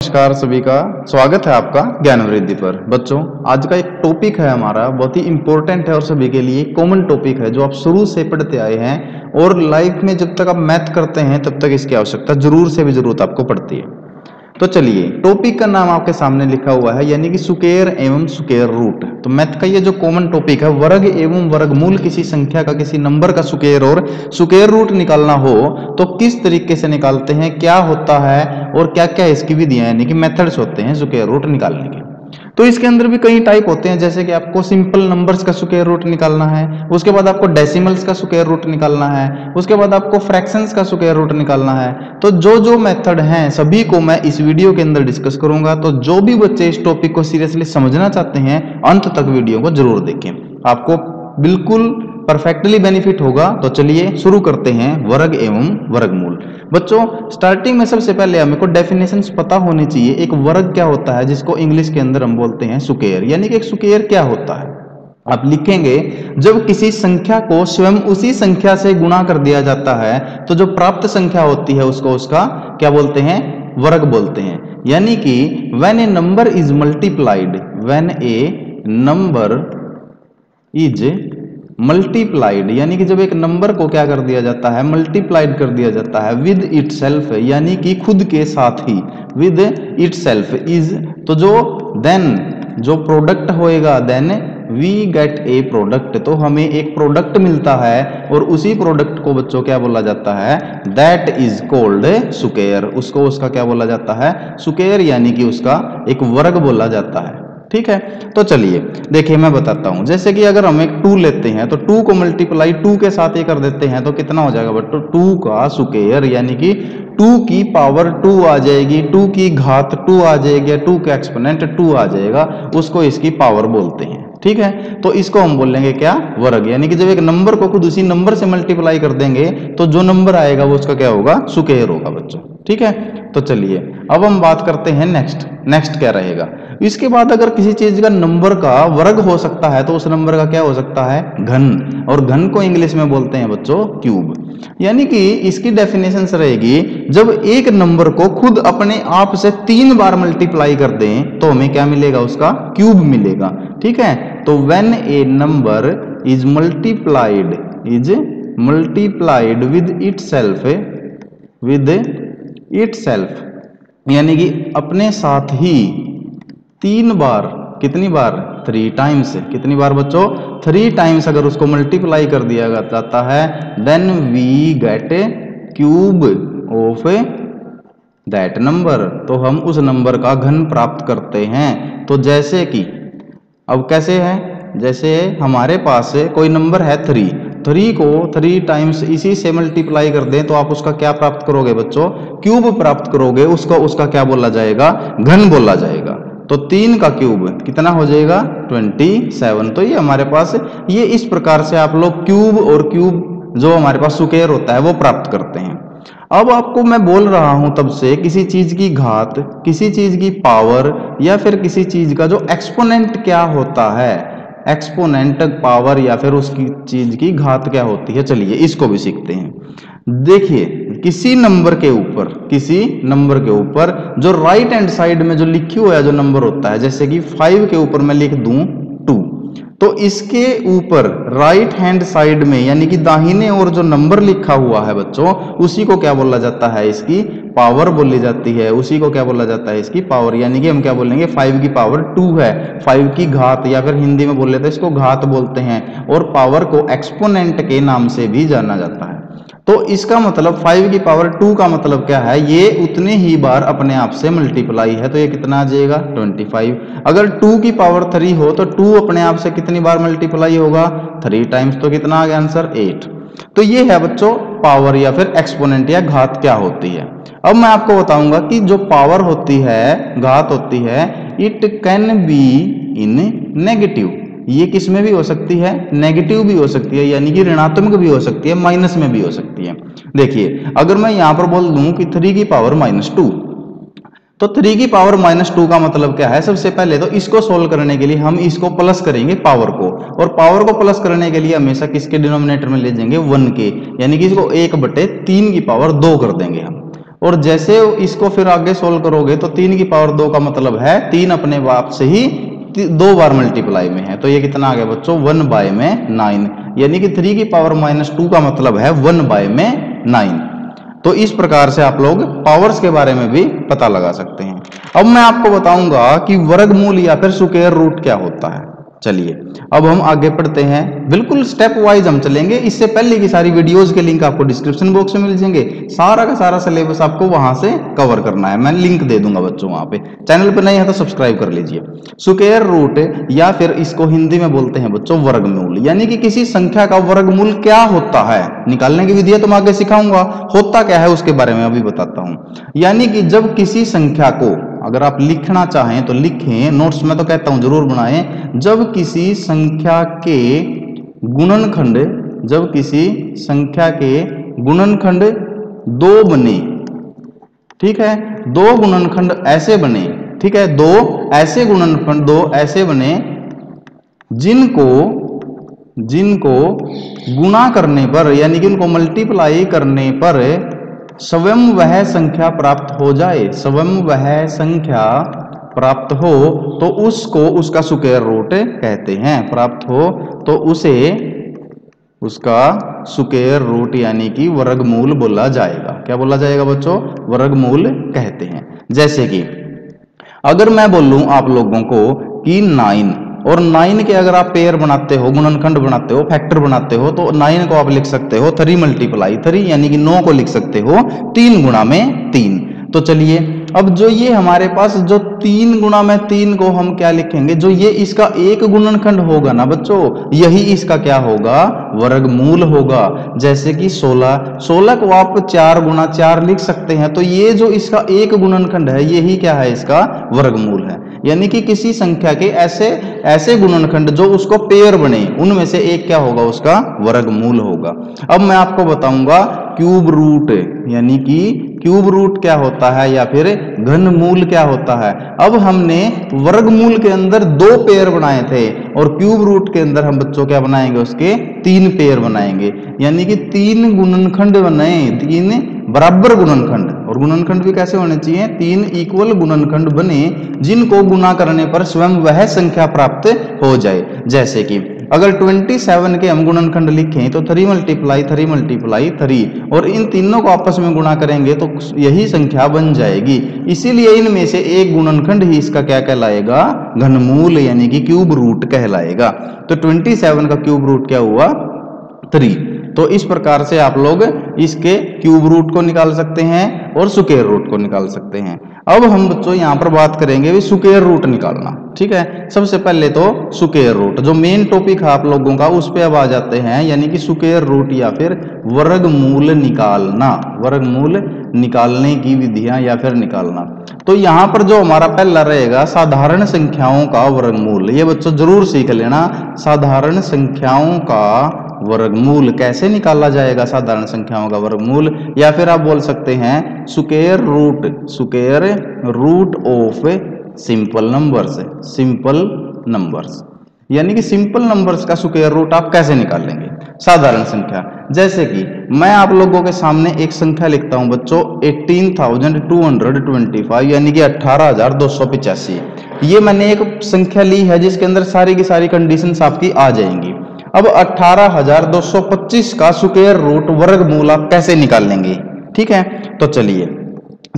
नमस्कार सभी का स्वागत है आपका ज्ञान वृद्धि पर। बच्चों, आज का एक टॉपिक है हमारा, बहुत ही इंपॉर्टेंट है और सभी के लिए कॉमन टॉपिक है जो आप शुरू से पढ़ते आए हैं और लाइफ में जब तक आप मैथ करते हैं तब तक इसकी आवश्यकता जरूर से भी जरूरत आपको पड़ती है। तो चलिए, टॉपिक का नाम आपके सामने लिखा हुआ है, यानी कि स्क्वायर एवं स्क्वायर रूट। तो मैथ का ये जो कॉमन टॉपिक है, वर्ग एवं वर्गमूल किसी संख्या का, किसी नंबर का स्क्वायर और स्क्वायर रूट निकालना हो तो किस तरीके से निकालते हैं, क्या होता है और क्या क्या इसकी विधियां यानी कि मेथड्स होते हैं स्क्वायर रूट निकालने के। तो इसके अंदर भी कई टाइप होते हैं, जैसे कि आपको सिंपल नंबर्स का स्क्वायर रूट निकालना है, उसके बाद आपको डेसिमल्स का स्क्वायर रूट निकालना है, उसके बाद आपको फ्रैक्शंस का स्क्वायर रूट निकालना है। तो जो जो मेथड हैं सभी को मैं इस वीडियो के अंदर डिस्कस करूंगा। तो जो भी बच्चे इस टॉपिक को सीरियसली समझना चाहते हैं अंत तक वीडियो को जरूर देखें, आपको बिल्कुल परफेक्टली बेनिफिट होगा। तो चलिए शुरू करते हैं वर्ग एवं वर्गमूल। बच्चों, स्टार्टिंग में सबसे पहले हमें को डेफिनेशंस पता होनी चाहिए। एक वर्ग क्या होता है, जिसको इंग्लिश के अंदर हम बोलते हैं स्क्वायर, यानी कि एक स्क्वायर क्या होता है। आप लिखेंगे, जब किसी संख्या को स्वयं उसी संख्या से गुणा कर दिया जाता है तो जो प्राप्त संख्या होती है उसको उसका क्या बोलते हैं, वर्ग बोलते हैं। यानी कि when A number is multiplied, when A number is multiplied, यानी कि जब एक नंबर को क्या कर दिया जाता है, मल्टीप्लाइड कर दिया जाता है विद इटसेल्फ, यानी कि खुद के साथ ही, विद इटसेल्फ इज, तो जो देन जो प्रोडक्ट होएगा, then we get a product, तो हमें एक प्रोडक्ट मिलता है और उसी प्रोडक्ट को बच्चों क्या बोला जाता है, दैट इज कॉल्ड स्क्वायर। उसको उसका क्या बोला जाता है, स्क्वायर, यानी कि उसका एक वर्ग बोला जाता है। ठीक है, तो चलिए देखिए मैं बताता हूं। जैसे कि अगर हम एक 2 लेते हैं तो 2 को मल्टीप्लाई 2 के साथ ये कर देते हैं तो कितना हो जाएगा बच्चों, 2 का स्क्वायर, यानी कि 2 की पावर 2 आ जाएगी, 2 की घात 2 आ जाएगी, 2 का एक्सपोनेंट 2 आ जाएगा, उसको इसकी पावर बोलते हैं। ठीक है, तो इसको हम बोलेंगे क्या, वर्ग। यानी कि जब एक नंबर को खुद उसी नंबर से मल्टीप्लाई कर देंगे तो जो नंबर आएगा वो उसका क्या होगा, स्क्वायर होगा बच्चों। ठीक है, तो चलिए अब हम बात करते हैं नेक्स्ट क्या रहेगा। इसके बाद अगर किसी चीज का नंबर का वर्ग हो सकता है तो उस नंबर का क्या हो सकता है, घन, और घन को इंग्लिश में बोलते हैं बच्चों क्यूब। यानी कि इसकी डेफिनेशन रहेगी, जब एक नंबर को खुद अपने आप से 3 बार मल्टीप्लाई कर दें तो हमें क्या मिलेगा, उसका क्यूब मिलेगा। ठीक है, तो when A number is multiplied with itself, यानी कि अपने साथ ही 3 बार, कितनी बार, 3 टाइम्स, कितनी बार बच्चों, 3 टाइम्स अगर उसको मल्टीप्लाई कर दिया जाता है, then we get cube of that number, तो हम उस नंबर का घन प्राप्त करते हैं। तो जैसे कि अब कैसे है, जैसे हमारे पास कोई नंबर है 3 को 3 टाइम्स इसी से मल्टीप्लाई कर दें तो आप उसका क्या प्राप्त करोगे बच्चों, क्यूब प्राप्त करोगे। उसका क्या बोला जाएगा, घन बोला जाएगा। तो 3 का क्यूब कितना हो जाएगा, 27। तो ये हमारे पास, ये इस प्रकार से आप लोग क्यूब और क्यूब जो हमारे पास स्क्वायर होता है वो प्राप्त करते हैं। अब आपको मैं बोल रहा हूं तब से, किसी चीज की घात, किसी चीज की पावर, या फिर किसी चीज का जो एक्सपोनेंट क्या होता है, एक्सपोनेंट पावर या फिर उसकी चीज की घात क्या होती है, चलिए इसको भी सीखते हैं। देखिए, किसी नंबर के ऊपर जो राइट हैंड साइड में जो लिखी हुआ है जो नंबर होता है, जैसे कि 5 के ऊपर मैं लिख दूं 2, तो इसके ऊपर राइट हैंड साइड में यानी कि दाहिने ओर जो नंबर लिखा हुआ है बच्चों, उसी को क्या बोला जाता है, इसकी पावर बोली जाती है। उसी को क्या बोला जाता है, इसकी पावर। यानी कि हम क्या बोलेंगे, 5 की पावर 2 है, 5 की घात, या फिर हिंदी में बोल लेते हैं इसको घात बोलते हैं, और पावर को एक्सपोनेंट के नाम से भी जाना जाता है। तो इसका मतलब 5 की पावर 2 का मतलब क्या है, ये उतने ही बार अपने आप से मल्टीप्लाई है, तो ये कितना आ जाएगा, 25। अगर 2 की पावर 3 हो तो 2 अपने आप से कितनी बार मल्टीप्लाई होगा, 3 टाइम्स, तो कितना आ गया आंसर, 8। तो ये है बच्चों पावर या फिर एक्सपोनेंट या घात क्या होती है। अब मैं आपको बताऊंगा कि जो पावर होती है, घात होती है, it can be in negative, ये किस में भी हो सकती है, नेगेटिव भी हो सकती है, यानी कि ऋणात्मक भी हो सकती है, माइनस में भी हो सकती है। देखिए, अगर मैं यहां पर बोल दूं कि 3 की पावर -2, तो 3 की पावर -2 का मतलब क्या है, सबसे पहले तो इसको सोल्व करने के लिए हम इसको प्लस करेंगे पावर को, और पावर को प्लस करने के लिए हमेशा किसके डिनोमिनेटर में ले जाएंगे, 1 के, यानी कि इसको 1/3 की पावर 2 कर देंगे हम। और जैसे इसको फिर आगे सोल्व करोगे तो 3 की पावर 2 का मतलब है 3 अपने आप से ही 2 बार मल्टीप्लाई में है, तो ये कितना आ गया बच्चों 1/9, यानी कि 3 की पावर -2 का मतलब है 1/9। तो इस प्रकार से आप लोग पावर्स के बारे में भी पता लगा सकते हैं। अब मैं आपको बताऊंगा कि वर्गमूल या फिर स्क्वायर रूट क्या होता है। चलिए अब हम आगे पढ़ते हैं, बिल्कुल स्टेप वाइज हम चलेंगे। इससे पहले की सारी वीडियोस के लिंक आपको डिस्क्रिप्शन बॉक्स में मिल जाएंगे, सारा का सारा सिलेबस आपको वहां से कवर करना है, मैं लिंक दे दूंगा बच्चों वहां पे। चैनल पर नहीं है तो सब्सक्राइब कर लीजिए। स्क्वायर रूट या फिर इसको हिंदी में बोलते हैं बच्चों वर्गमूल, यानी कि किसी संख्या का वर्गमूल क्या होता है निकालने की विधि तो मैं आगे सिखाऊंगा, होता क्या है उसके बारे में अभी बताता हूं। यानी कि जब किसी संख्या को, अगर आप लिखना चाहें तो लिखें, नोट्स में तो कहता हूं जरूर बनाएं। जब किसी संख्या के गुणनखंड, जब किसी संख्या के गुणनखंड 2 बने, ठीक है, 2 गुणनखंड ऐसे बने, ठीक है, 2 ऐसे गुणनखंड 2 ऐसे बने जिनको गुणा करने पर, यानी कि उनको मल्टीप्लाई करने पर स्वयं वह संख्या प्राप्त हो जाए, स्वयं वह संख्या प्राप्त हो तो उसको उसका स्क्वायर रूट कहते हैं। प्राप्त हो तो उसे उसका स्क्वायर रूट यानी कि वर्गमूल बोला जाएगा। क्या बोला जाएगा बच्चों? वर्गमूल कहते हैं। जैसे कि अगर मैं बोलूं आप लोगों को कि 9 और 9 के अगर आप पेयर बनाते हो, गुणनखंड बनाते हो, फैक्टर बनाते हो, तो 9 को आप लिख सकते हो 3 × 3, यानी कि 9 को लिख सकते हो 3 गुणा में 3। तो चलिए अब जो ये हमारे पास जो 3 गुणा में 3 को हम क्या लिखेंगे, जो ये इसका एक गुणनखंड होगा ना बच्चों, यही इसका क्या होगा? वर्गमूल होगा। जैसे कि 16 को आप 4 × 4 लिख सकते हैं, तो ये जो इसका एक गुणनखंड है यही क्या है? इसका वर्गमूल है। यानी कि किसी संख्या के ऐसे गुणनखंड जो उसको पेयर बने, उनमें से एक क्या होगा? उसका वर्गमूल होगा। अब मैं आपको बताऊंगा क्यूब रूट, यानी कि क्यूब रूट क्या होता है या फिर घनमूल क्या होता है। अब हमने वर्गमूल के अंदर 2 पेयर बनाए थे और क्यूब रूट के अंदर हम बच्चों क्या बनाएंगे? उसके 3 पेयर बनाएंगे, यानी कि 3 गुणनखंड बने, 3 बराबर गुणनखंड। और गुणनखंड भी कैसे होने चाहिए? 3 इक्वल गुणनखंड बने जिनको गुणा करने पर स्वयं वह संख्या प्राप्त हो जाए। जैसे कि अगर 27 के हम गुणनखंड लिखें तो 3 × 3 और इन तीनों को आपस में गुणा करेंगे तो यही संख्या बन जाएगी। इसीलिए इनमें से एक गुणनखंड ही इसका क्या कहलाएगा? घनमूल, यानी कि क्यूब रूट कहलाएगा। तो 27 का क्यूब रूट क्या हुआ? 3। तो इस प्रकार से आप लोग इसके क्यूब रूट को निकाल सकते हैं और स्क्वायर रूट को निकाल सकते हैं। अब हम बच्चों यहां पर बात करेंगे भी स्क्वायर रूट निकालना, ठीक है। सबसे पहले तो स्क्वायर रूट जो मेन टॉपिक है आप लोगों का, उस पे अब आ जाते हैं, यानी कि स्क्वायर रूट या फिर वर्गमूल निकालना, वर्गमूल निकालने की विधियां या फिर निकालना। तो यहां पर जो हमारा पहला रहेगा साधारण संख्याओं का वर्गमूल, ये बच्चों जरूर सीख लेना। साधारण संख्याओं का वर्गमूल कैसे निकाला जाएगा? साधारण संख्याओं का वर्गमूल, या फिर आप बोल सकते हैं square root of simple numbers, simple numbers, यानी कि सिंपल नंबर्स का स्क्वायर रूट आप कैसे निकालेंगे? साधारण संख्या, जैसे कि मैं आप लोगों के सामने एक संख्या लिखता हूं बच्चों 18,225, यानी कि 18,285। ये मैंने एक संख्या ली है जिसके अंदर सारी की सारी कंडीशंस आपकी आ जाएंगी। अब 18,225 का स्क्वायर रूट वर्गमूल आप कैसे निकालेंगे? ठीक है, तो चलिए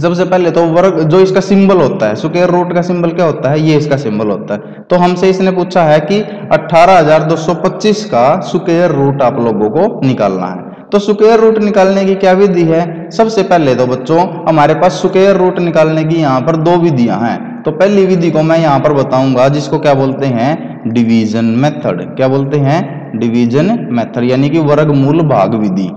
सबसे पहले तो वर्ग जो इसका सिंबल होता है, स्क्वायर रूट का सिंबल क्या होता है? ये इसका सिंबल होता है। तो हमसे इसने पूछा है कि 18,225 का स्क्वायर रूट आप लोगों को निकालना है। तो स्क्वायर रूट निकालने की क्या विधि है? सबसे पहले तो बच्चों हमारे पास स्क्वायर रूट निकालने की यहाँ पर 2 विधियां हैं। तो पहली विधि को मैं यहाँ पर बताऊंगा जिसको क्या बोलते हैं? Division method. क्या बोलते हैं? डिवीजन मेथड, यानी कि वर्गमूल भाग विधि।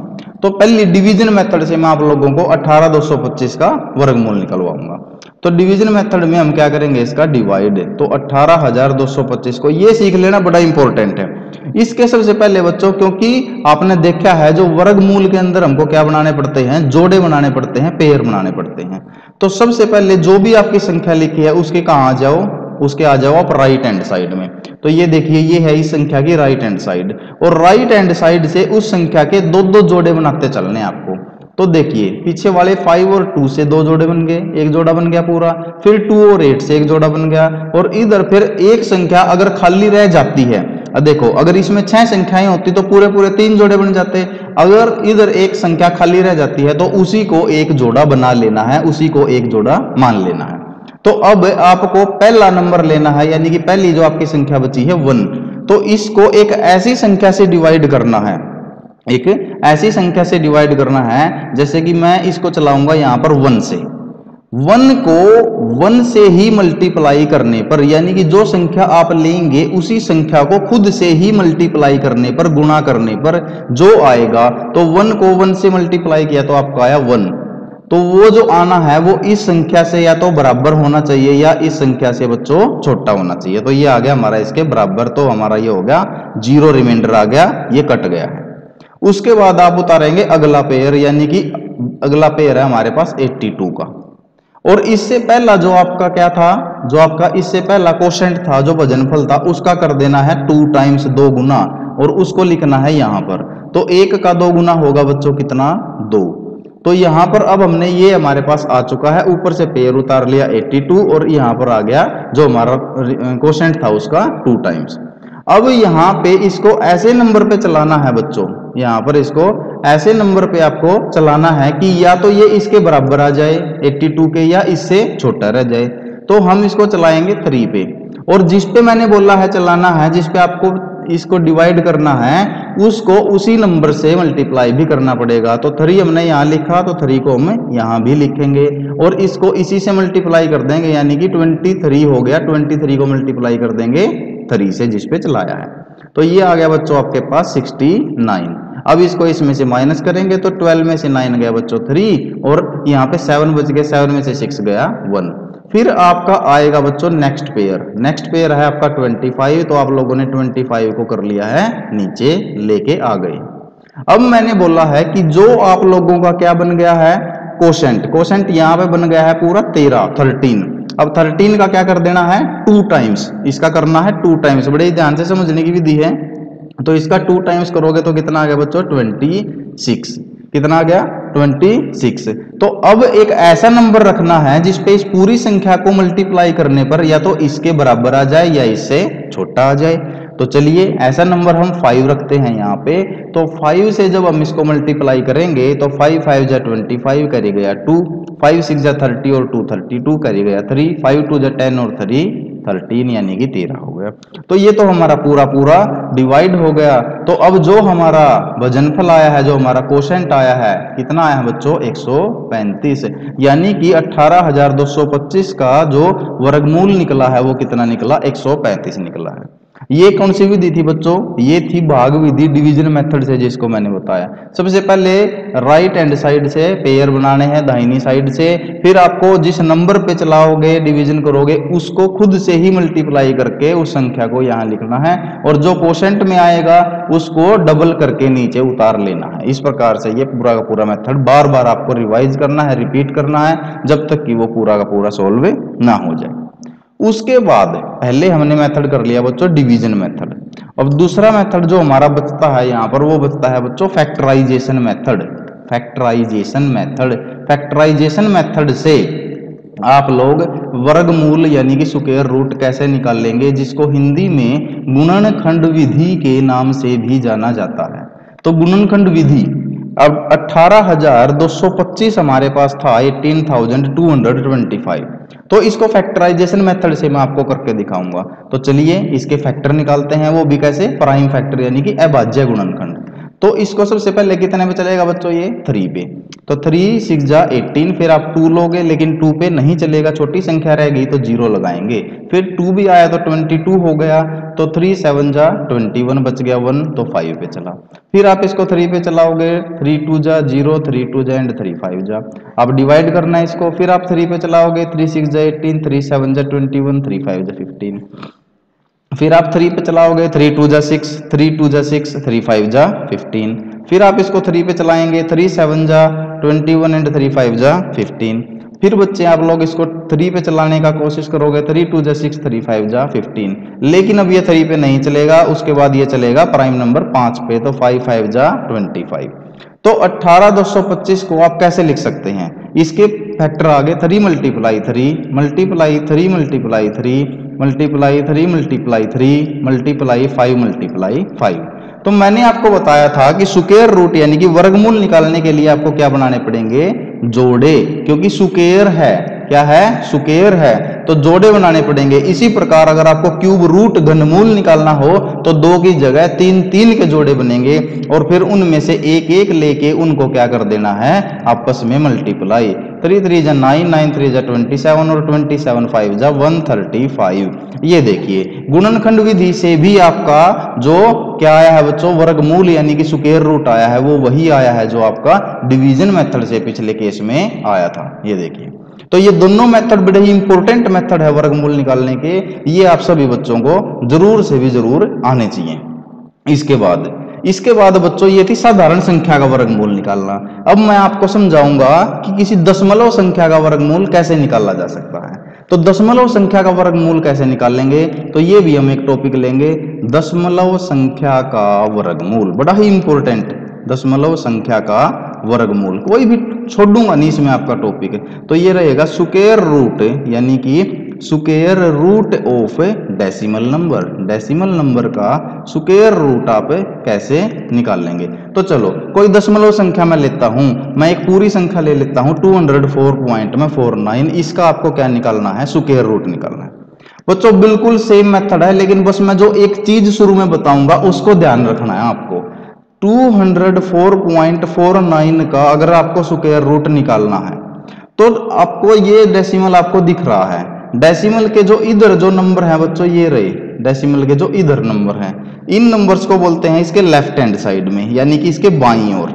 तो पहली डिवीजन मेथड से मैं आप लोगों को 18,225 का वर्गमूल निकलवाऊंगा। तो डिवीजन मेथड में हम क्या करेंगे? इसका डिवाइड। तो 18,225 को ये सीख लेना, बड़ा इंपॉर्टेंट है। इसके सबसे पहले बच्चों, क्योंकि आपने देखा है जो वर्गमूल के अंदर हमको क्या बनाने पड़ते हैं? जोड़े बनाने पड़ते हैं, पेयर बनाने पड़ते हैं। तो सबसे पहले जो भी आपकी संख्या लिखी है उसके कहाँ आ जाओ? उसके आ जाओ आप राइट हैंड साइड में। तो ये देखिए ये है इस संख्या की राइट हैंड साइड, और राइट हैंड साइड से उस संख्या के 2-2 जोड़े बनाते चलने आपको। तो देखिए पीछे वाले 5 और 2 से 2 जोड़े बन गए, एक जोड़ा बन गया पूरा, फिर 2 और 8 से एक जोड़ा बन गया, और इधर फिर एक संख्या अगर खाली रह जाती है, देखो अगर इसमें 6 संख्याएं होती तो पूरे पूरे 3 जोड़े बन जाते, अगर इधर एक संख्या खाली रह जाती है तो उसी को एक जोड़ा बना लेना है, उसी को एक जोड़ा मान लेना है। तो अब आपको पहला नंबर लेना है, यानी कि पहली जो आपकी संख्या बची है 1, तो इसको एक ऐसी संख्या से डिवाइड करना है, एक ऐसी संख्या से डिवाइड करना है, जैसे कि मैं इसको चलाऊंगा यहां पर 1 से, 1 को 1 से ही मल्टीप्लाई करने पर, यानी कि जो संख्या आप लेंगे उसी संख्या को खुद से ही मल्टीप्लाई करने पर, गुणा करने पर जो आएगा, तो 1 को 1 से मल्टीप्लाई किया तो आपको आया 1, तो वो जो आना है वो इस संख्या से या तो बराबर होना चाहिए या इस संख्या से बच्चों छोटा होना चाहिए। तो ये आ गया हमारा इसके बराबर, तो हमारा ये हो गया 0, रिमाइंडर आ गया, ये कट गया है। उसके बाद आप उतारेंगे अगला पेयर, यानी कि अगला पेयर है हमारे पास 82 का, और इससे पहला जो आपका क्या था, जो आपका इससे पहला कोशेंट था, जो वजनफल था, उसका कर देना है 2 टाइम्स 2 गुना, और उसको लिखना है यहां पर। तो 1 का 2 गुना होगा बच्चों कितना, 2। तो यहां पर अब हमने ये हमारे पास आ चुका है, ऊपर से पेयर उतार लिया 82, और यहां पर आ गया जो हमारा कोशेंट था उसका 2 टाइम्स। अब यहां पे इसको ऐसे नंबर पे चलाना है बच्चों, यहां पर इसको ऐसे नंबर पे आपको चलाना है कि या तो ये इसके बराबर आ जाए 82 के, या इससे छोटा रह जाए। तो हम इसको चलाएंगे 3 पे, और जिस पे मैंने बोला है चलाना है, जिस पे आपको इसको डिवाइड करना है, उसको उसी नंबर से मल्टीप्लाई भी करना पड़ेगा। तो 3 हमने यहाँ लिखा, तो 3 को हम यहाँ भी लिखेंगे, और इसको इसी से मल्टीप्लाई कर देंगे, यानी कि 23 हो गया, 23 को मल्टीप्लाई कर देंगे 3 से जिस पे चलाया है। तो ये आ गया बच्चों आपके पास 69। अब इसको इसमें से माइनस करेंगे, तो 12 में से 9 गया बच्चों 3, और यहाँ पे 7 बच गए, 7 में से 6 गया 1। फिर आपका आएगा बच्चों नेक्स्ट पेयर, नेक्स्ट पेयर है आपका 25, तो आप लोगों ने 25 को कर लिया है नीचे लेके आ गए। अब मैंने बोला है कि जो आप लोगों का क्या बन गया है, कोशेंट, कोशेंट यहाँ पे बन गया है पूरा 13। अब 13 का क्या कर देना है 2 टाइम्स, इसका करना है 2 टाइम्स, बड़े ध्यान से समझने की विधि है। तो इसका 2 टाइम्स करोगे तो कितना आ गया बच्चों 26, कितना आ गया 26। तो अब एक ऐसा नंबर रखना है जिसपे इस पूरी संख्या को मल्टीप्लाई करने पर या तो इसके बराबर आ जाए या इससे छोटा आ जाए। तो चलिए ऐसा नंबर हम 5 रखते हैं यहाँ पे। तो 5 से जब हम इसको मल्टीप्लाई करेंगे तो 5 5 जा 25 करी गया 2, 5 6 जा 30 और 2 32 करी गया 3, 5 2 जा 10 और 3 13, यानी कि 13 हो गया। तो ये तो हमारा पूरा डिवाइड हो गया। तो अब जो हमारा वजनफल आया है, जो हमारा कोशेंट आया है, कितना आया है बच्चों 135, यानी कि 18,225 का जो वर्गमूल निकला है वो कितना निकला 135 निकला है। ये कौन सी विधि थी बच्चों, ये थी भाग विधि, डिवीजन मेथड से, जिसको मैंने बताया। सबसे पहले राइट हैंड साइड से पेयर बनाने हैं, दाहिनी साइड से, फिर आपको जिस नंबर पे चलाओगे डिवीजन करोगे उसको खुद से ही मल्टीप्लाई करके उस संख्या को यहाँ लिखना है, और जो कोशेंट में आएगा उसको डबल करके नीचे उतार लेना है। इस प्रकार से ये पूरा का पूरा मेथड बार बार आपको रिवाइज करना है, रिपीट करना है, जब तक कि वो पूरा का पूरा सॉल्व ना हो जाए। उसके बाद पहले हमने मेथड कर लिया बच्चों डिवीजन मेथड। अब दूसरा मेथड जो हमारा बचता है यहाँ पर वो बचता है बच्चों factorization method. Factorization method, factorization method से आप लोग वर्गमूल यानी कि स्क्वायर रूट कैसे निकाल लेंगे, जिसको हिंदी में गुणनखंड विधि के नाम से भी जाना जाता है। तो गुणनखंड विधि, अब 18,225 हमारे पास था, 18,225। तो इसको फैक्टराइजेशन मेथड से मैं आपको करके दिखाऊंगा। तो चलिए इसके फैक्टर निकालते हैं, वो भी कैसे, प्राइम फैक्टर यानी कि अभाज्य गुणनखंड। तो इसको सबसे पहले कितने पे चलेगा बच्चों, ये 3 पे। तो 3 6 जा 18, फिर आप 2 लोगे, लेकिन 2 पे नहीं चलेगा, छोटी संख्या रह गई तो 0 लगाएंगे। फिर 2 भी आया तो 22 हो गया, तो 3 7 जा 21 बच गया 1, तो 5 पे चला। फिर आप इसको 3 पे चलाओगे, 3 2 जा 0, 3 2 जा एंड 3 5 जा। अब डिवाइड करना है इसको, फिर आप 3 पे चलाओगे, 3 6 जा 18, 3 7 जा 21, 3 5 जा 15। फिर आप 3 पे चलाओगे, 3 2 जा 6, 3 2 जा 6, 3 5 जा 15। फिर आप इसको 3 पे चलाएंगे, 3 7 जा 21 एंड 3 5 जा 15। फिर बच्चे आप लोग इसको 3 पे चलाने का कोशिश करोगे, 3 2 जा 6, 3 5 जा 15। लेकिन अब ये 3 पे नहीं चलेगा, उसके बाद ये चलेगा प्राइम नंबर 5 पे, तो 5 5 जा 25। तो 18,225 को आप कैसे लिख सकते हैं, इसके फैक्टर आगे 3 multiply 3 multiply 3 multiply 3 multiply 3 multiply 3 multiply 5 multiply 5। तो मैंने आपको बताया था कि स्क्वायर रूट यानी कि वर्गमूल निकालने के लिए आपको क्या बनाने पड़ेंगे, जोड़े, क्योंकि स्क्वायर है, क्या है, स्क्वायर है, तो जोड़े बनाने पड़ेंगे। इसी प्रकार अगर आपको क्यूब रूट घनमूल निकालना हो तो 2 की जगह 3 के जोड़े बनेंगे और फिर उनमें से एक एक लेके उनको क्या कर देना है, आपस में मल्टीप्लाई। 3 3 जा 9, 9 3 जा 27 और 27 5 जा 135। ये देखिए गुणनखंड विधि से भी आपका जो क्या आया है बच्चों, वर्गमूल यानी कि स्क्वायर रूट आया है, वो वही आया है जो आपका डिवीजन मेथड से पिछले केस में आया था। ये देखिए, तो ये दोनों मेथड बड़े ही इंपॉर्टेंट मेथड है वर्गमूल निकालने के, ये आप सभी बच्चों को जरूर से भी जरूर आने चाहिए। इसके बाद बच्चों ये थी साधारण संख्या का वर्गमूल निकालना। अब मैं आपको समझाऊंगा कि किसी दशमलव संख्या का वर्गमूल कैसे निकाला जा सकता है। तो दशमलव संख्या का वर्गमूल कैसे निकालेंगे, तो ये भी हम एक टॉपिक लेंगे, दशमलव संख्या का वर्गमूल, बड़ा ही इंपॉर्टेंट, दशमलव संख्या का वर्गमूल, कोई भी छोड़ूंगा नहीं इसमें आपका टॉपिक। तो ये रहेगा स्क्वायर रूट यानी कि square root of decimal number, decimal number का स्क्वायर रूट आप कैसे निकालेंगे। तो चलो कोई दशमलव संख्या मैं लेता हूं, मैं एक पूरी संख्या ले लेता हूं 204.49, इसका आपको क्या निकालना है, स्क्वायर रूट निकालना है। बच्चों बिल्कुल सेम मेथड है, लेकिन बस मैं जो एक चीज शुरू में बताऊंगा उसको ध्यान रखना है आपको। 204.49 का अगर आपको स्क्वायर रूट निकालना है तो आपको ये डेसिमल आपको दिख रहा है, डेसिमल के जो इधर जो नंबर है बच्चों, ये रहे डेसिमल के जो इधर नंबर हैं, इन नंबर्स को बोलते हैं इसके लेफ्ट हैंड साइड में यानी कि इसके बाईं ओर,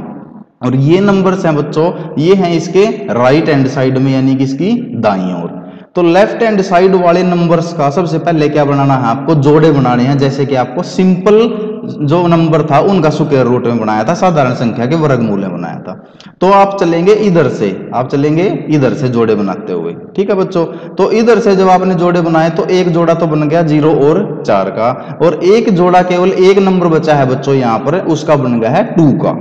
और ये नंबर्स हैं बच्चों ये हैं इसके राइट हैंड साइड में यानी कि इसकी दाईं ओर। तो लेफ्ट हैंड साइड वाले नंबर्स का सबसे पहले क्या बनाना है, आपको जोड़े बनाने हैं, जैसे कि आपको सिंपल जो नंबर था उनका स्क्वायर रूट में बनाया था, साधारण संख्या के वर्गमूल में बनाया था। तो आप चलेंगे इधर से, आप चलेंगे इधर से जोड़े बनाते हुए, ठीक है बच्चों। तो इधर से जब आपने जोड़े बनाए तो एक जोड़ा तो बन गया 0 और 4 का, और एक जोड़ा केवल एक नंबर बचा है बच्चों यहाँ पर, उसका बन गया है 2 का।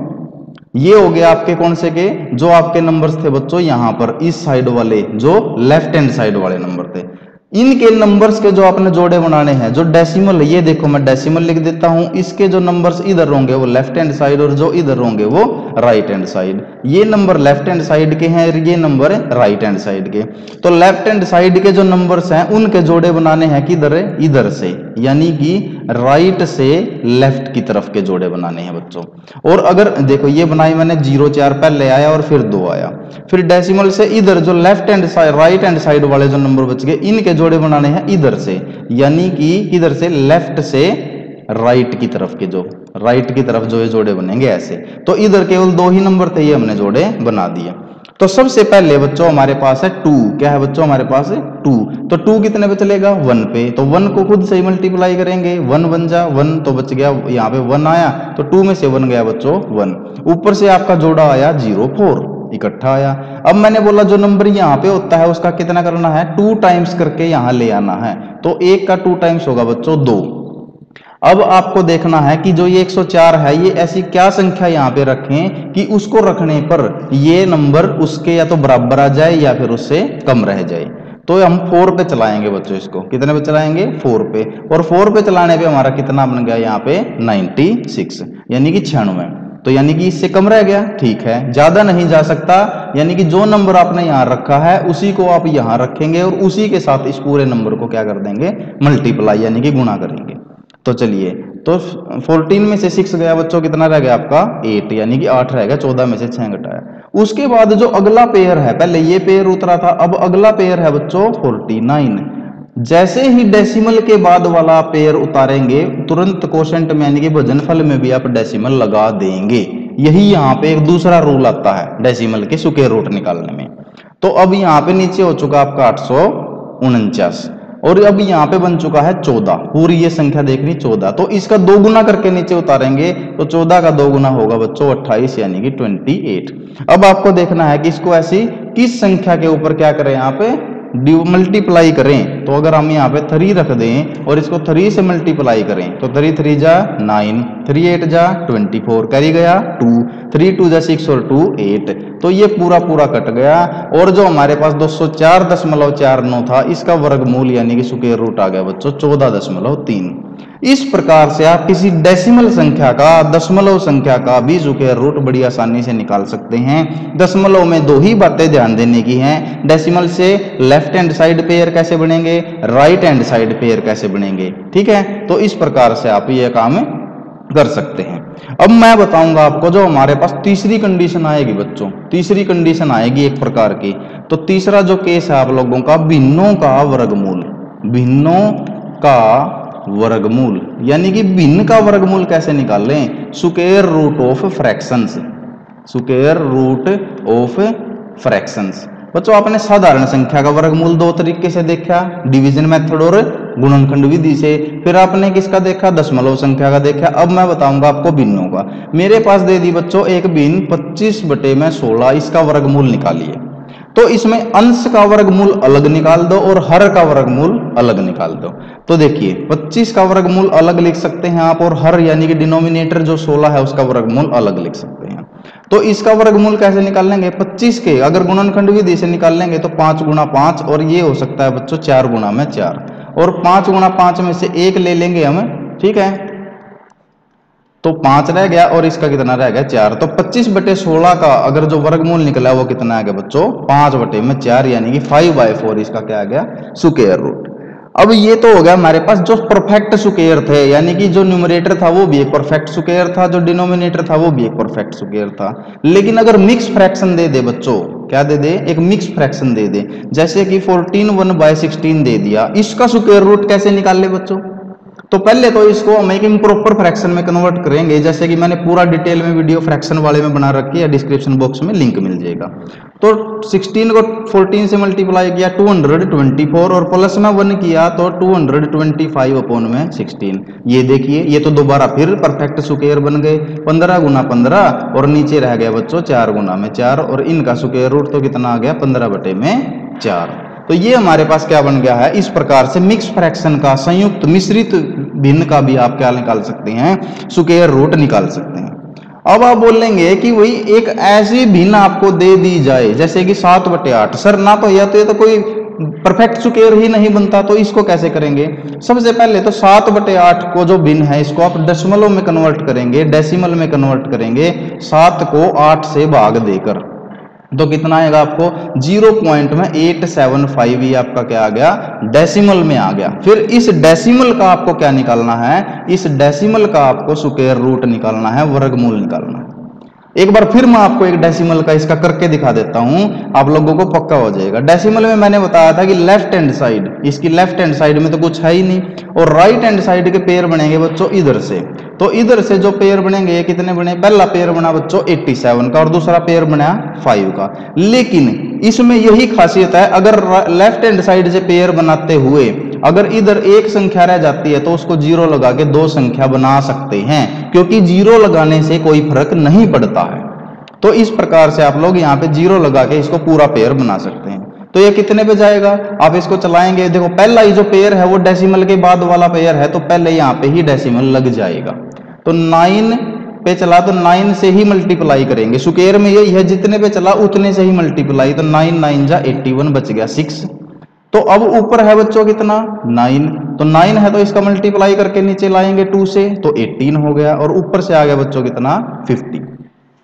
ये हो गया आपके कौन से के, जो आपके नंबर्स थे बच्चों यहाँ पर इस साइड वाले, जो लेफ्ट हैंड साइड वाले नंबर थे, इनके नंबर्स के जो आपने जोड़े बनाने हैं, जो डेसिमल है, ये देखो मैं डेसिमल लिख देता हूं, इसके जो नंबर्स इधर होंगे वो लेफ्ट हैंड साइड और जो इधर होंगे वो राइट हैंड साइड। ये नंबर लेफ्ट हैंड साइड के हैं, ये नंबर राइट हैंड साइड के। तो लेफ्ट हैंड साइड के जो नंबर्स हैं उनके जोड़े बनाने हैं किधर, इधर से, यानी कि राइट से लेफ्ट की तरफ के जोड़े बनाने हैं बच्चों। और अगर देखो ये बनाई मैंने 0 4 पहले आया और फिर 2 आया, फिर डेसिमल से इधर जो left hand side right hand side वाले जो नंबर बच गए इनके जोड़े बनाने हैं इधर से, यानी कि इधर से लेफ्ट से राइट की तरफ के, जो राइट की तरफ जो है जोड़े बनेंगे ऐसे। तो इधर केवल 2 ही नंबर थे, ये हमने जोड़े बना दिए। तो सबसे पहले बच्चों हमारे पास है 2, क्या है बच्चों हमारे पास है 2। तो 2 कितने पे चलेगा, 1 पे, तो 1 को खुद से ही मल्टीप्लाई करेंगे, 1 1 जा 1, तो बच गया यहाँ पे 1 आया, तो 2 में से 1 गया बच्चों 1, ऊपर से आपका जोड़ा आया 0 4 इकट्ठा आया। अब मैंने बोला जो नंबर यहाँ पे होता है उसका कितना करना है, 2 टाइम्स करके यहाँ ले आना है। तो 1 का 2 टाइम्स होगा बच्चों 2। अब आपको देखना है कि जो ये 104 है ये ऐसी क्या संख्या यहाँ पे रखें कि उसको रखने पर ये नंबर उसके या तो बराबर आ जाए या फिर उससे कम रह जाए। तो हम 4 पे चलाएंगे बच्चों, इसको कितने पे चलाएंगे, 4 पे, और 4 पे चलाने पे हमारा कितना बन गया यहाँ पे 96 यानी कि 96। तो यानी कि इससे कम रह गया, ठीक है, ज्यादा नहीं जा सकता, यानी कि जो नंबर आपने यहाँ रखा है उसी को आप यहाँ रखेंगे और उसी के साथ इस पूरे नंबर को क्या कर देंगे, मल्टीप्लाई यानी कि गुणा करेंगे। तो चलिए, तो 14 में से 6 गया बच्चों, कितना रह गया आपका 8, यानी कि 8 रह गया, 14 में से 6 घटाया। उसके बाद जो अगला पेयर है, पहले ये पेयर उतरा था, अब अगला पेयर है बच्चों 49। जैसे ही डेसिमल के बाद वाला पेयर उतारेंगे तुरंत कोशेंट में यानी कि भाजनफल में भी आप डेसिमल लगा देंगे। यही यहाँ पे एक दूसरा रूल आता है डेसिमल के स्क्वायर रूट निकालने में। तो अब यहाँ पे नीचे हो चुका आपका 849 और अब यहाँ पे बन चुका है 14, पूरी ये संख्या देखनी 14। तो इसका 2 गुना करके नीचे उतारेंगे तो 14 का 2 गुना होगा बच्चों 28 यानी कि 28। अब आपको देखना है कि इसको ऐसी किस संख्या के ऊपर क्या करें, यहाँ पे मल्टीप्लाई करें तो अगर हम यहाँ पे 3 रख दें और इसको 3 से मल्टीप्लाई करें तो 3 3 जा 9, 3 8 जा 24, कैरी गया 2, 3 2 जा 6 और 2 8, तो ये पूरा पूरा कट गया। और जो हमारे पास 204.49 था इसका वर्गमूल यानी कि स्क्वायर रूट आ गया बच्चों 14.3। इस प्रकार से आप किसी डेसिमल संख्या का, दशमलव संख्या का भी स्क्वायर रूट बड़ी आसानी से निकाल सकते हैं। दशमलव में 2 ही बातें ध्यान देने की हैं, डेसिमल से लेफ्ट हैंड साइड पेयर कैसे बनेंगे, राइट हैंड साइड पेयर कैसे बनेंगे, ठीक है। तो इस प्रकार से आप ये काम कर सकते हैं। अब मैं बताऊंगा आपको जो हमारे पास तीसरी कंडीशन आएगी बच्चों, तीसरी कंडीशन आएगी एक प्रकार की। तो तीसरा जो केस है आप लोगों का भिन्नों का वर्गमूल, भिन्नों का वर्गमूल यानी कि भिन्न का वर्गमूल कैसे निकालें, square root of fractions, square root of fractions. बच्चों आपने साधारण संख्या का वर्गमूल 2 तरीके से देखा, डिवीजन मेथड और गुणनखंड विधि से, फिर आपने किसका देखा, दशमलव संख्या का देखा। अब मैं बताऊंगा आपको भिन्नों का। मेरे पास दे दी बच्चों एक भिन्न 25/16, इसका वर्गमूल निकालिए। तो इसमें अंश का वर्गमूल अलग निकाल दो और हर का वर्गमूल अलग निकाल दो। तो देखिए 25 का वर्गमूल अलग लिख सकते हैं आप और हर यानी कि डिनोमिनेटर जो 16 है उसका वर्गमूल अलग लिख सकते हैं। तो इसका वर्गमूल कैसे निकाल लेंगे, 25 के अगर गुणनखंड विधि से निकाल लेंगे तो 5 गुणा 5 और ये हो सकता है बच्चों 4 गुणा में 4 और 5 गुणा 5 में से 1 ले लेंगे हम, ठीक है। तो 5 रह गया और इसका कितना रह गया 4। तो 25/16 का अगर जो वर्गमूल निकला वो कितना आ गया बच्चों 5/4 यानी कि 5/4 इसका क्या आ गया स्क्वायर रूट। अब ये तो हो गया हमारे पास जो परफेक्ट स्क्वायर थे, यानी कि जो न्यूमरेटर था वो भी एक परफेक्ट स्क्वायर था, जो डिनोमिनेटर था वो भी एक परफेक्ट स्क्वायर था। लेकिन अगर मिक्स फ्रैक्शन दे दे बच्चों, क्या दे दे, एक मिक्स फ्रैक्शन दे दे, जैसे कि 14 1/16 दे दिया, इसका स्क्वायर रूट कैसे निकाल ले बच्चों। तो पहले तो इसको हम एक इम्प्रॉपर फ्रैक्शन में कन्वर्ट करेंगे, जैसे कि मैंने पूरा डिटेल में वीडियो फ्रैक्शन वाले में बना रखी है, डिस्क्रिप्शन बॉक्स में लिंक मिल जाएगा। तो 16 को 14 से मल्टीप्लाई किया 224 और प्लस में 1 किया तो 225/16। ये देखिए ये तो दोबारा फिर परफेक्ट स्क्वायर बन गए, 15 गुना 15 और नीचे रह गया बच्चों 4 गुना में 4 और इनका स्क्वायर रूट तो कितना आ गया 15/4। तो ये हमारे पास क्या बन गया है, इस प्रकार से मिक्स फ्रैक्शन का, संयुक्त मिश्रित भिन्न का भी आप क्या निकाल सकते हैं, स्क्वायर रूट निकाल सकते हैं। अब आप बोलेंगे कि वही एक ऐसी भिन्न आपको दे दी जाए जैसे कि 7/8, सर ना तो ये तो कोई परफेक्ट स्क्वायर ही नहीं बनता, तो इसको कैसे करेंगे। सबसे पहले तो 7/8 को जो भिन्न है इसको आप दशमलव में कन्वर्ट करेंगे, डेसिमल में कन्वर्ट करेंगे, 7 को 8 से भाग देकर, तो कितना आएगा आपको 0.875 ही आपका क्या आ गया डेसिमल में आ गया। फिर इस डेसिमल का आपको क्या निकालना है, इस डेसिमल का आपको स्क्वायर रूट निकालना है, वर्गमूल निकालना है। एक बार फिर मैं आपको एक डेसिमल का इसका करके दिखा देता हूं, आप लोगों को पक्का हो जाएगा। डेसिमल में मैंने बताया था कि लेफ्ट हैंड साइड, इसकी लेफ्ट हैंड साइड में तो कुछ है ही नहीं और राइट हैंड साइड के पेयर बनेंगे बच्चों इधर से। तो इधर से जो पेयर बनेंगे कितने बने, पहला पेयर बना बच्चों 87 का और दूसरा पेयर बना 5 का। लेकिन इसमें यही खासियत है, अगर लेफ्ट हैंड साइड से पेयर बनाते हुए अगर इधर एक संख्या रह जाती है तो उसको 0 लगा के 2 संख्या बना सकते हैं, क्योंकि 0 लगाने से कोई फर्क नहीं पड़ता है। तो इस प्रकार से आप लोग यहाँ पे 0 लगा के इसको पूरा पेयर बना सकते हैं। तो ये कितने पे जाएगा, आप इसको चलाएंगे, देखो पहला ही जो पेयर है वो डेसिमल के बाद वाला पेयर है, तो पहले यहाँ पे ही डेसिमल लग जाएगा। तो 9 पे चला तो 9 से ही मल्टीप्लाई करेंगे, स्क्वायर में यही है जितने पे चला उतने से ही मल्टीप्लाई, तो 9 9 जा 81 बच गया 6। तो अब ऊपर है बच्चों कितना 9, तो 9 है तो इसका मल्टीप्लाई करके नीचे लाएंगे 2 से तो 18 हो गया और ऊपर से आ गया बच्चों कितना 50,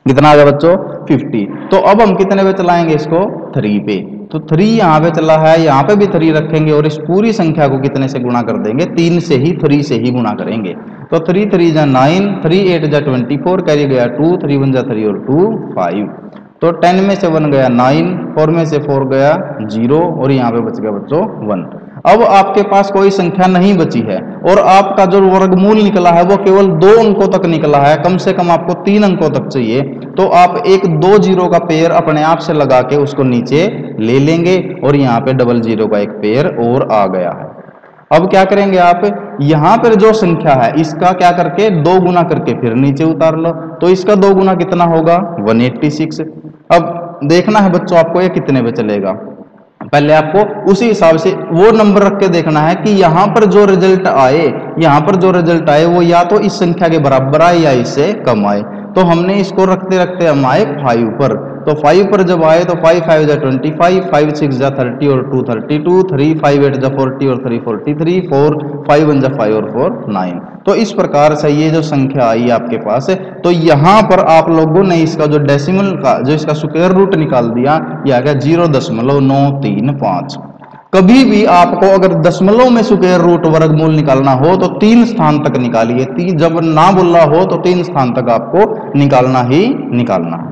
कितना आ गया बच्चों 50। तो अब हम कितने पे चलाएंगे इसको 3 पे, तो 3 यहाँ पे चला है, यहाँ पे भी 3 रखेंगे और इस पूरी संख्या को कितने से गुणा कर देंगे 3 से ही, 3 से ही गुणा करेंगे। तो 3 3 जा 9, 3 8 जा 24, कैरी गया 2, 3 1 जा 3 और 2 5। तो 10 में से 1 गया 9, 4 में से 4 गया 0 और यहाँ पे बच गया बच्चों 1। अब आपके पास कोई संख्या नहीं बची है और आपका जो वर्गमूल निकला है वो केवल 2 अंकों तक निकला है, कम से कम आपको 3 अंकों तक चाहिए। तो आप एक 2 0 का पेयर अपने आप से लगा के उसको नीचे ले लेंगे और यहाँ पे डबल 0 का एक पेयर और आ गया है। अब क्या करेंगे आप, यहां पर जो संख्या है इसका क्या करके 2 गुना करके फिर नीचे उतार लो, तो इसका 2 गुना कितना होगा 186। अब देखना है बच्चों आपको ये कितने पे चलेगा, पहले आपको उसी हिसाब से वो नंबर रख के देखना है कि यहाँ पर जो रिजल्ट आए, यहाँ पर जो रिजल्ट आए वो या तो इस संख्या के बराबर आए या इससे कम आए। तो हमने इसको रखते रखते हम आए 5 पर। तो 5 पर जब आए तो 5 5 जा 25, 5 6 जा 30 और 2 32, 3 5 8 जा 40 और 3 43, 4 5 1 जा 5 और 4 9। तो इस प्रकार से ये जो संख्या आई आपके पास है, तो यहाँ पर आप लोगों ने इसका जो डेसिमल का जो इसका स्क्वायर रूट निकाल दिया, यह आ गया 0.935। कभी भी आपको अगर दशमलव में स्क्वायर रूट वर्गमूल निकालना हो तो 3 स्थान तक निकालिए। जब ना बोला हो तो 3 स्थान तक आपको निकालना ही निकालना है।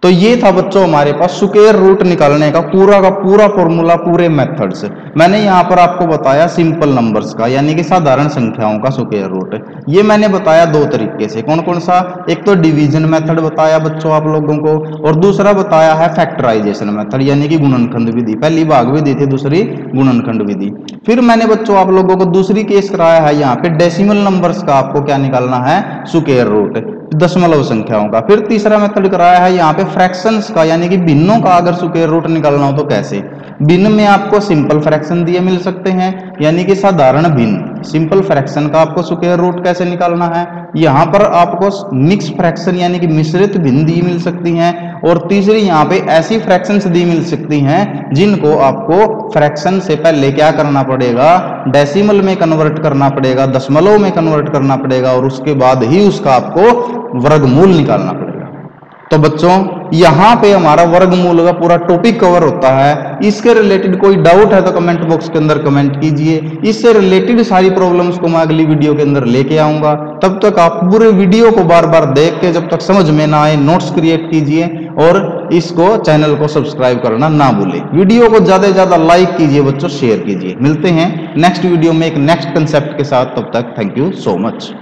तो ये था बच्चों हमारे पास स्क्वायर रूट निकालने का पूरा फॉर्मूला पूरे मेथड से। मैंने यहाँ पर आपको बताया सिंपल नंबर्स का, यानी कि साधारण संख्याओं का स्क्वायर रूट। ये मैंने बताया 2 तरीके से। कौन कौन सा? एक तो डिवीजन मेथड बताया बच्चों आप लोगों को, और दूसरा बताया है फैक्टराइजेशन मेथड, यानी कि गुणनखंड विधि। पहली भाग विधि थी, दूसरी गुणनखंड विधि। फिर मैंने बच्चों आप लोगों को दूसरी केस कराया है यहाँ पे डेसिमल नंबर्स का आपको क्या निकालना है? स्क्वायर रूट, दशमलव संख्याओं का। फिर तीसरा मेथड कराया है यहाँ पे फ्रैक्शंस का, यानी कि भिन्नों का अगर स्क्वायर रूट निकालना हो तो कैसे। भिन्न में आपको सिंपल फ्रैक्शन दिए मिल सकते हैं, यानी कि साधारण भिन्न। सिंपल फ्रैक्शन का आपको स्क्वायर रूट कैसे निकालना है। यहाँ पर आपको मिक्स फ्रैक्शन यानी कि मिश्रित भिन्न दी मिल सकती हैं, और तीसरी यहाँ पे ऐसी फ्रैक्शंस दी मिल सकती हैं जिनको आपको फ्रैक्शन से पहले क्या करना पड़ेगा? डेसिमल में कन्वर्ट करना पड़ेगा, दशमलव में कन्वर्ट करना पड़ेगा, और उसके बाद ही उसका आपको वर्गमूल निकालना पड़ेगा। तो बच्चों यहाँ पे हमारा वर्गमूल का पूरा टॉपिक कवर होता है। इसके रिलेटेड कोई डाउट है तो कमेंट बॉक्स के अंदर कमेंट कीजिए। इससे रिलेटेड सारी प्रॉब्लम्स को मैं अगली वीडियो के अंदर लेके आऊंगा। तब तक आप पूरे वीडियो को बार बार देख के जब तक समझ में ना आए नोट्स क्रिएट कीजिए, और इसको चैनल को सब्सक्राइब करना ना भूलें। वीडियो को ज्यादा से ज्यादा लाइक कीजिए बच्चों, शेयर कीजिए। मिलते हैं नेक्स्ट वीडियो में एक नेक्स्ट कंसेप्ट के साथ। तब तक थैंक यू सो मच।